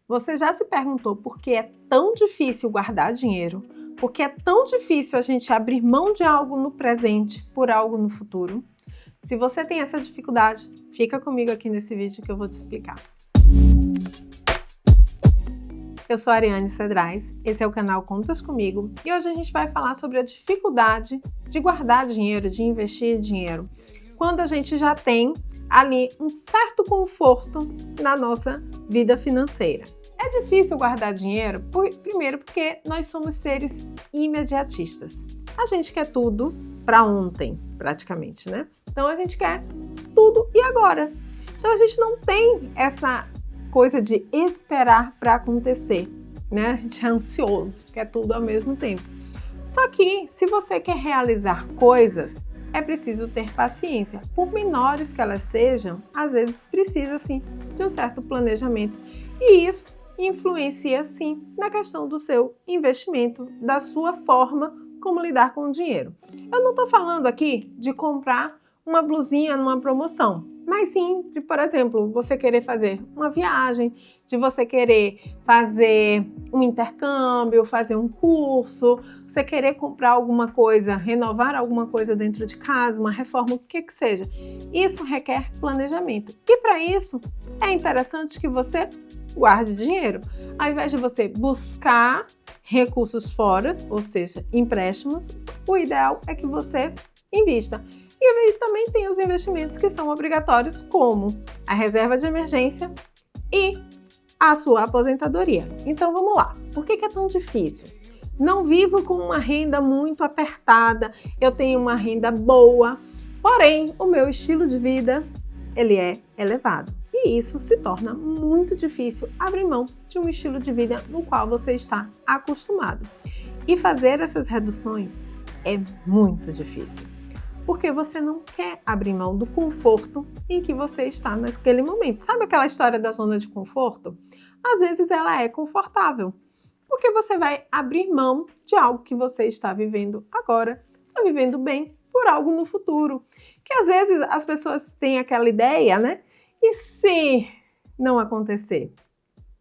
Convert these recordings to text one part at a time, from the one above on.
Você já se perguntou por que é tão difícil guardar dinheiro? Por que é tão difícil a gente abrir mão de algo no presente por algo no futuro? Se você tem essa dificuldade, fica comigo aqui nesse vídeo que eu vou te explicar. Eu sou a Ariane Cedrais, esse é o canal Contas Comigo e hoje a gente vai falar sobre a dificuldade de guardar dinheiro, de investir dinheiro, quando a gente já tem ali um certo conforto na nossa vida financeira. É difícil guardar dinheiro, primeiro porque nós somos seres imediatistas. A gente quer tudo para ontem, praticamente, né? Então a gente quer tudo e agora. Então a gente não tem essa coisa de esperar para acontecer, né? A gente é ansioso, quer tudo ao mesmo tempo. Só que se você quer realizar coisas, é preciso ter paciência. Por menores que elas sejam, às vezes precisa sim de um certo planejamento. E isso influencia sim na questão do seu investimento, da sua forma como lidar com o dinheiro. Eu não estou falando aqui de comprar uma blusinha numa promoção, mas sim de, por exemplo, você querer fazer uma viagem, de você querer fazer um intercâmbio, fazer um curso, você querer comprar alguma coisa, renovar alguma coisa dentro de casa, uma reforma, o que que seja. Isso requer planejamento. E para isso, é interessante que você guarde dinheiro. Ao invés de você buscar recursos fora, ou seja, empréstimos, o ideal é que você invista. E aí também tem os investimentos que são obrigatórios, como a reserva de emergência e a sua aposentadoria. Então vamos lá. Por que é tão difícil? Não vivo com uma renda muito apertada, eu tenho uma renda boa, porém o meu estilo de vida ele é elevado. E isso se torna muito difícil abrir mão de um estilo de vida no qual você está acostumado. E fazer essas reduções é muito difícil, porque você não quer abrir mão do conforto em que você está naquele momento. Sabe aquela história da zona de conforto? Às vezes ela é confortável, porque você vai abrir mão de algo que você está vivendo agora, está vivendo bem, por algo no futuro. Que às vezes as pessoas têm aquela ideia, né? E se não acontecer?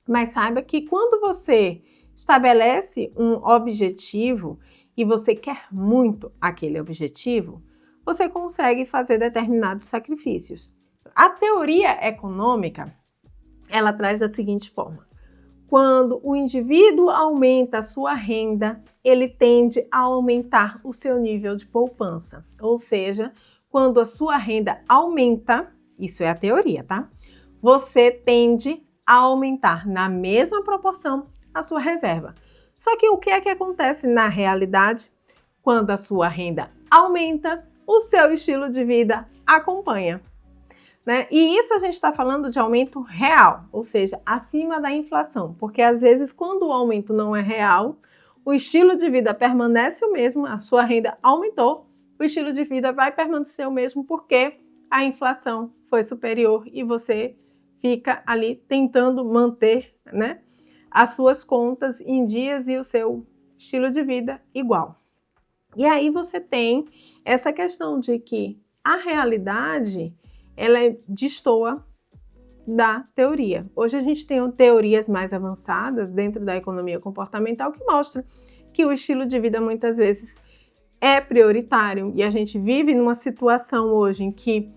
Mas saiba que quando você estabelece um objetivo e você quer muito aquele objetivo, você consegue fazer determinados sacrifícios. A teoria econômica, ela traz da seguinte forma: quando o indivíduo aumenta a sua renda, ele tende a aumentar o seu nível de poupança. Ou seja, quando a sua renda aumenta, isso é a teoria, tá? Você tende a aumentar na mesma proporção a sua reserva. Só que o que é que acontece na realidade? Quando a sua renda aumenta, o seu estilo de vida acompanha, né? E isso a gente está falando de aumento real, ou seja, acima da inflação, porque às vezes quando o aumento não é real, o estilo de vida permanece o mesmo, a sua renda aumentou, o estilo de vida vai permanecer o mesmo porque a inflação foi superior e você fica ali tentando manter, né, as suas contas em dias e o seu estilo de vida igual. E aí você tem essa questão de que a realidade ela destoa da teoria. Hoje a gente tem teorias mais avançadas dentro da economia comportamental que mostram que o estilo de vida muitas vezes é prioritário e a gente vive numa situação hoje em que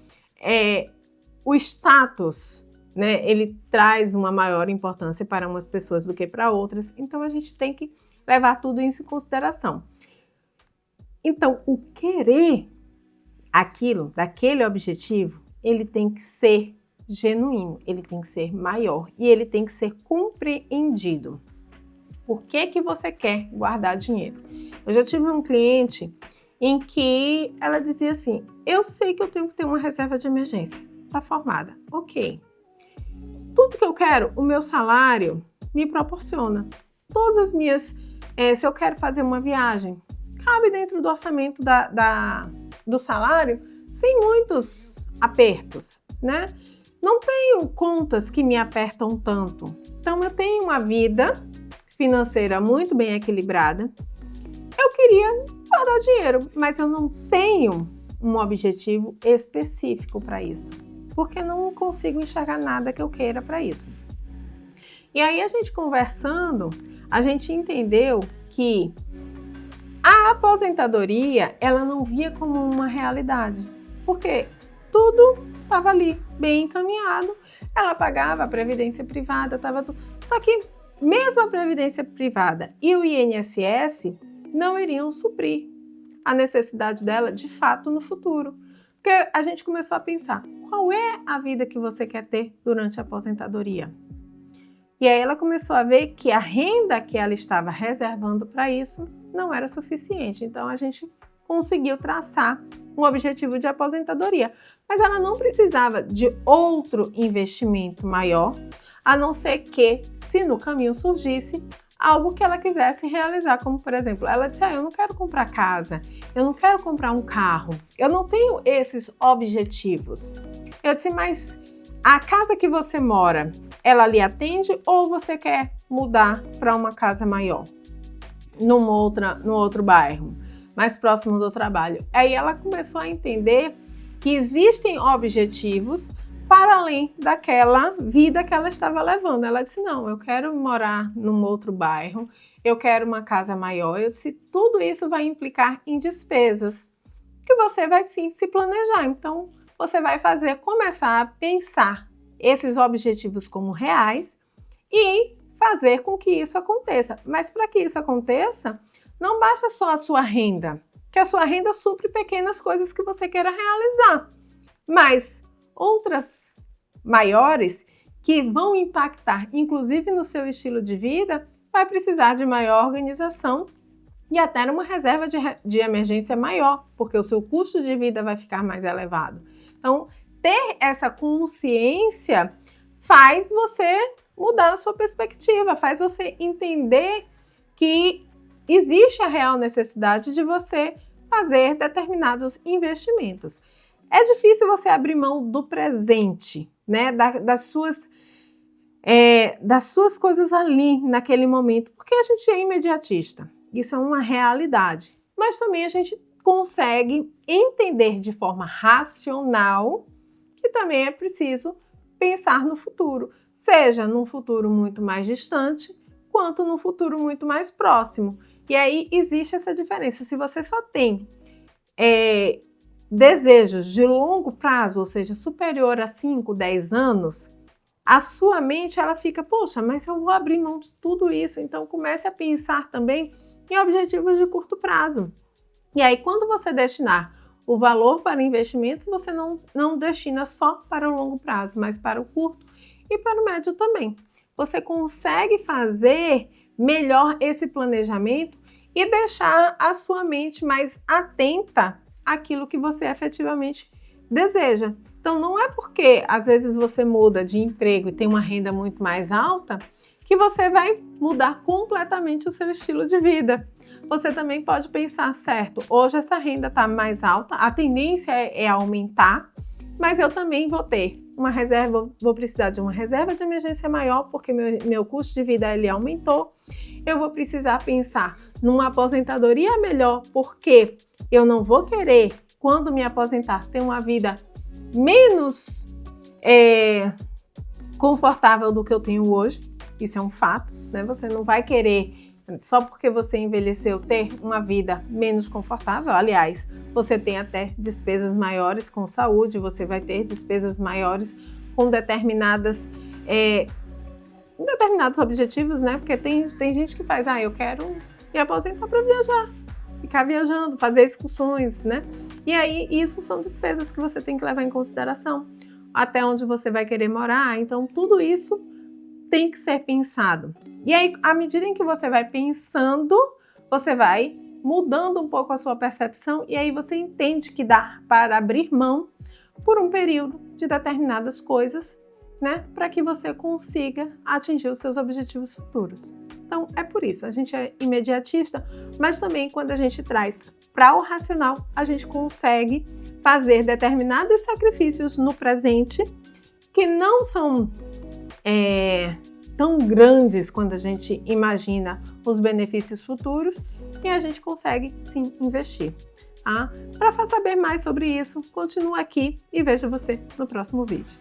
o status, né, ele traz uma maior importância para umas pessoas do que para outras, então a gente tem que levar tudo isso em consideração. Então, o querer aquilo, daquele objetivo, ele tem que ser genuíno, ele tem que ser maior e ele tem que ser compreendido. Por que que você quer guardar dinheiro? Eu já tive um cliente em que ela dizia assim: eu sei que eu tenho que ter uma reserva de emergência, está formada, ok. Tudo que eu quero, o meu salário me proporciona. Todas as minhas, se eu quero fazer uma viagem, cabe dentro do orçamento do salário, sem muitos apertos, né? Não tenho contas que me apertam tanto. Então, eu tenho uma vida financeira muito bem equilibrada. Eu queria guardar dinheiro, mas eu não tenho um objetivo específico para isso, porque não consigo enxergar nada que eu queira para isso. E aí a gente conversando, a gente entendeu que a aposentadoria, ela não via como uma realidade, porque tudo estava ali, bem encaminhado, ela pagava a previdência privada, estava tudo. Só que mesmo a previdência privada e o INSS não iriam suprir a necessidade dela de fato no futuro. Porque a gente começou a pensar, qual é a vida que você quer ter durante a aposentadoria? E aí ela começou a ver que a renda que ela estava reservando para isso não era suficiente. Então a gente conseguiu traçar um objetivo de aposentadoria. Mas ela não precisava de outro investimento maior, a não ser que, se no caminho surgisse algo que ela quisesse realizar, como por exemplo, ela disse, eu não quero comprar casa, eu não quero comprar um carro, eu não tenho esses objetivos. Eu disse, mas a casa que você mora, ela lhe atende ou você quer mudar para uma casa maior, num outro bairro, mais próximo do trabalho? Aí ela começou a entender que existem objetivos para além daquela vida que ela estava levando. Ela disse, não, eu quero morar num outro bairro, eu quero uma casa maior. Eu disse, tudo isso vai implicar em despesas, que você vai sim se planejar. Então, você vai começar a pensar esses objetivos como reais e fazer com que isso aconteça. Mas para que isso aconteça, não basta só a sua renda, que a sua renda supre pequenas coisas que você queira realizar, mas outras maiores que vão impactar, inclusive no seu estilo de vida, vai precisar de maior organização e até uma reserva de emergência maior, porque o seu custo de vida vai ficar mais elevado. Então, ter essa consciência faz você mudar a sua perspectiva, faz você entender que existe a real necessidade de você fazer determinados investimentos. É difícil você abrir mão do presente, né? Das suas coisas ali naquele momento, porque a gente é imediatista. Isso é uma realidade. Mas também a gente consegue entender de forma racional que também é preciso pensar no futuro, seja num futuro muito mais distante, quanto num futuro muito mais próximo. E aí existe essa diferença. Se você só tem desejos de longo prazo, ou seja, superior a 5, 10 anos, a sua mente ela fica, poxa, mas eu vou abrir mão de tudo isso. Então comece a pensar também em objetivos de curto prazo. E aí quando você destinar o valor para investimentos, você não destina só para o longo prazo, mas para o curto e para o médio também. Você consegue fazer melhor esse planejamento e deixar a sua mente mais atenta àquilo que você efetivamente deseja. Então não é porque às vezes você muda de emprego e tem uma renda muito mais alta que você vai mudar completamente o seu estilo de vida. Você também pode pensar, certo, hoje essa renda está mais alta, a tendência é aumentar, mas eu também vou ter uma reserva, vou precisar de uma reserva de emergência maior porque meu custo de vida ele aumentou. Eu vou precisar pensar numa aposentadoria melhor porque eu não vou querer, quando me aposentar, ter uma vida menos confortável do que eu tenho hoje. Isso é um fato, né? Você não vai querer, só porque você envelheceu, ter uma vida menos confortável. Aliás, você tem até despesas maiores com saúde, você vai ter despesas maiores com determinados objetivos, né? Porque tem gente que faz, eu quero me aposentar para viajar, ficar viajando, fazer excursões, né? E aí, isso são despesas que você tem que levar em consideração. Até onde você vai querer morar, então tudo isso tem que ser pensado. E aí, à medida em que você vai pensando, você vai mudando um pouco a sua percepção e aí você entende que dá para abrir mão por um período de determinadas coisas, né, para que você consiga atingir os seus objetivos futuros. Então, é por isso, a gente é imediatista, mas também quando a gente traz para o racional, a gente consegue fazer determinados sacrifícios no presente que não são tão grandes quando a gente imagina os benefícios futuros e a gente consegue sim investir. Tá? Para saber mais sobre isso, continua aqui e vejo você no próximo vídeo.